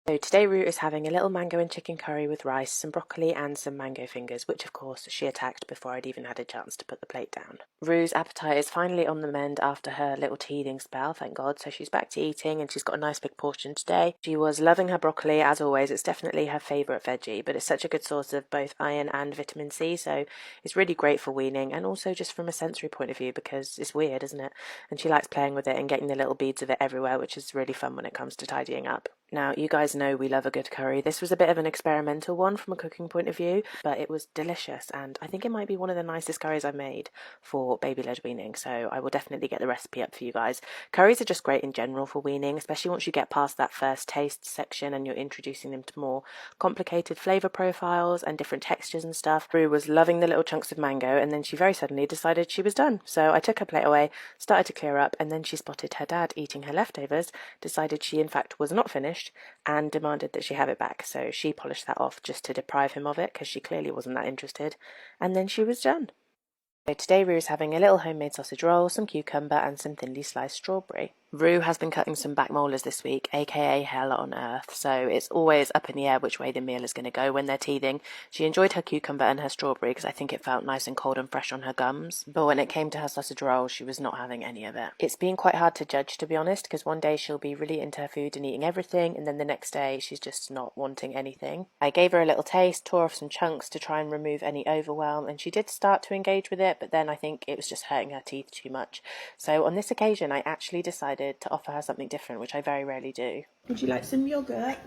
So today Rue is having a little mango and chicken curry with rice, some broccoli and some mango fingers, which of course she attacked before I'd even had a chance to put the plate down. Rue's appetite is finally on the mend after her little teething spell, thank God, so she's back to eating and she's got a nice big portion today. She was loving her broccoli as always. It's definitely her favourite veggie, but it's such a good source of both iron and vitamin C, so it's really great for weaning and also just from a sensory point of view because it's weird, isn't it? And she likes playing with it and getting the little beads of it everywhere, which is really fun when it comes to tidying up. Now, you guys know we love a good curry. This was a bit of an experimental one from a cooking point of view, but it was delicious, and I think it might be one of the nicest curries I've made for baby-led weaning, so I will definitely get the recipe up for you guys. Curries are just great in general for weaning, especially once you get past that first taste section and you're introducing them to more complicated flavour profiles and different textures and stuff. Rue was loving the little chunks of mango, and then she very suddenly decided she was done. So I took her plate away, started to clear up, and then she spotted her dad eating her leftovers, decided she in fact was not finished, and demanded that she have it back. So she polished that off just to deprive him of it because she clearly wasn't that interested, and then she was done. So today Rue's having a little homemade sausage roll, some cucumber and some thinly sliced strawberry. Rue has been cutting some back molars this week, aka hell on earth, so it's always up in the air which way the meal is going to go when they're teething. She enjoyed her cucumber and her strawberry because I think it felt nice and cold and fresh on her gums, but when it came to her sausage roll, she was not having any of it. It's been quite hard to judge, to be honest, because one day she'll be really into her food and eating everything, and then the next day she's just not wanting anything. I gave her a little taste, tore off some chunks to try and remove any overwhelm, and she did start to engage with it, but then I think it was just hurting her teeth too much. So on this occasion, I actually decided to offer her something different, which I very rarely do. Would you like some yogurt?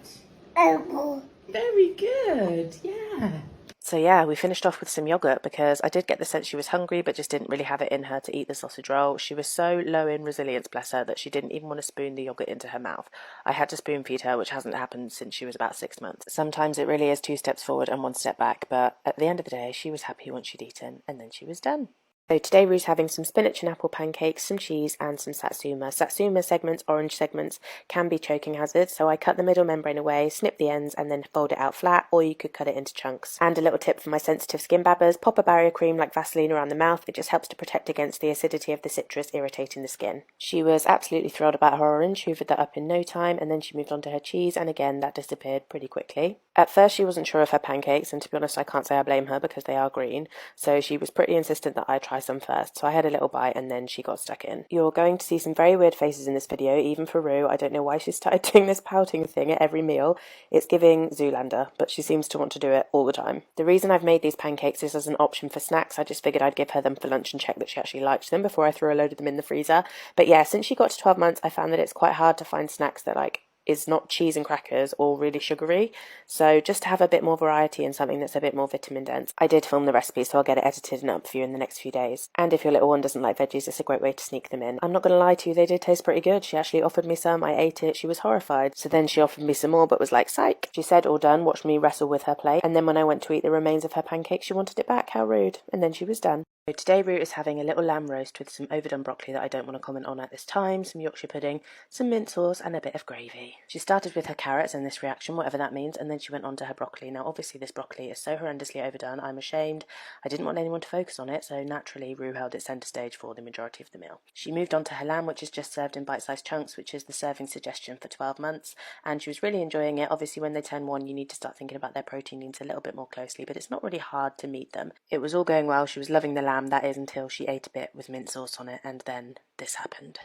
Oh, very good, yeah. So yeah, we finished off with some yogurt because I did get the sense she was hungry but just didn't really have it in her to eat the sausage roll. She was so low in resilience, bless her, that she didn't even want to spoon the yogurt into her mouth. I had to spoon feed her, which hasn't happened since she was about 6 months. Sometimes it really is 2 steps forward and 1 step back, but at the end of the day, she was happy once she'd eaten, and then she was done. So today Rue's having some spinach and apple pancakes, some cheese and some satsuma. Satsuma segments, orange segments, can be choking hazards, so I cut the middle membrane away, snip the ends and then fold it out flat, or you could cut it into chunks. And a little tip for my sensitive skin babbers, pop a barrier cream like Vaseline around the mouth. It just helps to protect against the acidity of the citrus irritating the skin. She was absolutely thrilled about her orange, hoovered that up in no time, and then she moved on to her cheese, and again that disappeared pretty quickly. At first she wasn't sure of her pancakes, and to be honest I can't say I blame her because they are green, so she was pretty insistent that I try some first, so I had a little bite and then she got stuck in. You're going to see some very weird faces in this video, even for Rue. I don't know why she started doing this pouting thing at every meal. It's giving Zoolander, but she seems to want to do it all the time. The reason I've made these pancakes is as an option for snacks. I just figured I'd give her them for lunch and check that she actually liked them before I threw a load of them in the freezer. But yeah, since she got to 12 months, I found that it's quite hard to find snacks that is not cheese and crackers or really sugary, so just to have a bit more variety and something that's a bit more vitamin dense. I did film the recipe, so I'll get it edited and up for you in the next few days. And if your little one doesn't like veggies, it's a great way to sneak them in. I'm not going to lie to you, they did taste pretty good. She actually offered me some, I ate it, she was horrified. So then she offered me some more, but was like, psych. She said all done, watched me wrestle with her plate, and then when I went to eat the remains of her pancake, she wanted it back. How rude. And then she was done. So today Rue is having a little lamb roast with some overdone broccoli that I don't want to comment on at this time, some Yorkshire pudding, some mint sauce and a bit of gravy. She started with her carrots and this reaction, whatever that means, and then she went on to her broccoli. Now obviously this broccoli is so horrendously overdone, I'm ashamed. I didn't want anyone to focus on it, so naturally Rue held it centre stage for the majority of the meal. She moved on to her lamb, which is just served in bite-sized chunks, which is the serving suggestion for 12 months, and she was really enjoying it. Obviously when they turn 1 you need to start thinking about their protein needs a little bit more closely, but it's not really hard to meet them. It was all going well, she was loving the lamb, that is until she ate a bit with mint sauce on it, and then this happened.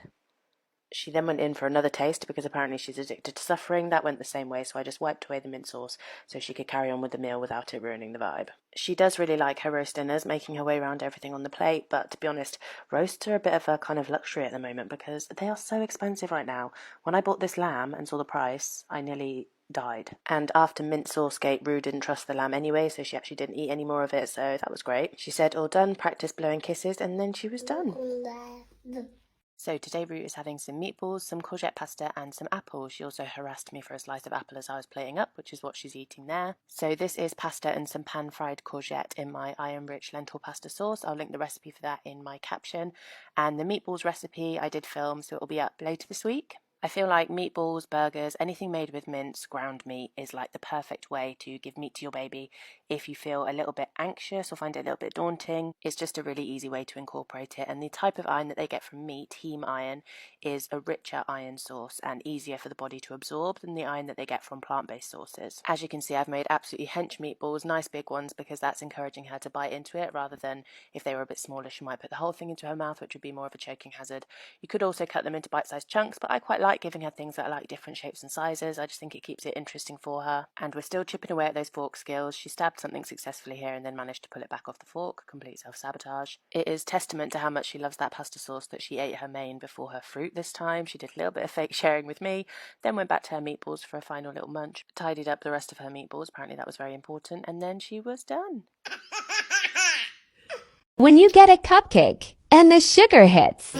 She then went in for another taste because apparently she's addicted to suffering. That went the same way, so I just wiped away the mint sauce so she could carry on with the meal without it ruining the vibe. She does really like her roast dinners, making her way around everything on the plate, but to be honest, roasts are a bit of a kind of luxury at the moment because they are so expensive right now. When I bought this lamb and saw the price, I nearly died. And after mint sauce gate, Rue didn't trust the lamb anyway, so she actually didn't eat any more of it, so that was great. She said all done, practice blowing kisses, and then she was done. So today Rue is having some meatballs, some courgette pasta and some apples. She also harassed me for a slice of apple as I was plating up, which is what she's eating there. So this is pasta and some pan-fried courgette in my iron-rich lentil pasta sauce. I'll link the recipe for that in my caption. And the meatballs recipe I did film, so it will be up later this week. I feel like meatballs, burgers, anything made with mince, ground meat is like the perfect way to give meat to your baby if you feel a little bit anxious or find it a little bit daunting. It's just a really easy way to incorporate it, and the type of iron that they get from meat, heme iron, is a richer iron source and easier for the body to absorb than the iron that they get from plant-based sources. As you can see, I've made absolutely hench meatballs, nice big ones, because that's encouraging her to bite into it, rather than if they were a bit smaller she might put the whole thing into her mouth, which would be more of a choking hazard. You could also cut them into bite-sized chunks, but I quite like giving her things that are like different shapes and sizes. I just think it keeps it interesting for her. And we're still chipping away at those fork skills. She stabbed something successfully here and then managed to pull it back off the fork. Complete self-sabotage. It is testament to how much she loves that pasta sauce that she ate her main before her fruit this time. She did a little bit of fake sharing with me, then went back to her meatballs for a final little munch, tidied up the rest of her meatballs, apparently that was very important, and then she was done. When you get a cupcake and the sugar hits.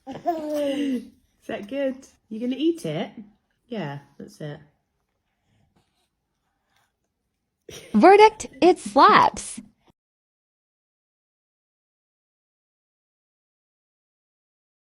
Is that good? You gonna eat it? Yeah, that's it. Verdict, it slaps.